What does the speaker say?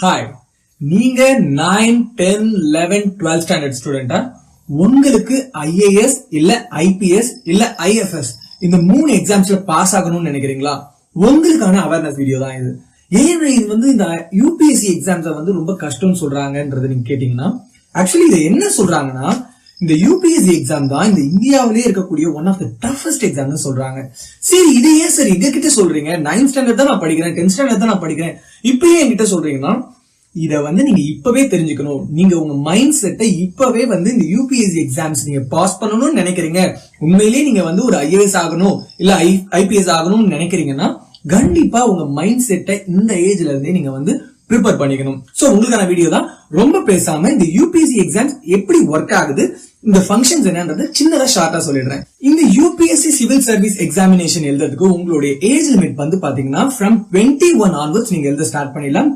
Hi, நீங்க 9, 10, 11, 12 standard ஸ்டூடெண்டா? உங்களுக்கு IAS இல்ல ஐபிஎஸ் இல்ல ஐஎஃப்எஸ் இந்த 3 எக்ஸாம்ஸ்ல பாஸ் ஆகணும்னு நினைக்கிறீங்களா? உங்களுக்கான அவேர்னஸ் வீடியோ தான் இது. ஏன்னா இது இந்த யூபிஎஸ்சி எக்ஸாம்ஸ ரொம்ப கஷ்டம்னு சொல்றாங்கன்றது நீங்க கேட்டீங்கன்னா, ஆக்சுவலி இதை என்ன சொல்றாங்கன்னா, இந்த யூபிஎஸ்சி எக்ஸாம் தான் இந்த இந்தியாவிலே இருக்கக்கூடிய ஒன் ஆஃப் த டஃபஸ்ட் எக்ஸாம்னு சொல்றாங்க. சரி, இதை ஏன் சார் எங்ககிட்ட சொல்றீங்க? 9th ஸ்டாண்டர்ட் தான் நான் படிக்கிறேன், 10th ஸ்டாண்டர்ட் தான் நான் படிக்கிறேன், இப்பயே என்கிட்ட சொல்றீங்கன்னா, இத நீங்க இப்பவே தெரிஞ்சுக்கணும். நீங்க உங்க மைண்ட் செட்டை இப்பவே இந்த யூபிஎஸ்சி எக்ஸாம்ஸ் நீங்க பாஸ் பண்ணணும்னு நினைக்கிறீங்க, உண்மையிலேயே நீங்க ஒரு ஐஏஎஸ் ஆகணும் இல்ல ஐபிஎஸ் ஆகணும்னு நினைக்கிறீங்கன்னா, கண்டிப்பா உங்க மைண்ட் செட்டை இந்த ஏஜ்ல இருந்தே நீங்க ப்ரிப்பேர் பண்ணிக்கணும். சோ உங்களுக்கான வீடியோ தான். ரொம்ப பேசாம இந்த யூபிஎஸ்சி எக்ஸாம்ஸ் எப்படி ஒர்க் ஆகுது, இந்த ஃபங்க்ஷன்ஸ் என்னன்றது சின்னதா ஷார்ட்டா சொல்லிடுறேன். இந்த யூபிஎஸ்சி சிவில் சர்வீஸ் எக்ஸாமினேஷன் எழுதுறதுக்கு உங்களுடைய ஏஜ் லிமிட் பாத்தீங்கன்னா from 21 onwards நீங்க எழுத ஸ்டார்ட் பண்ணிடலாம்.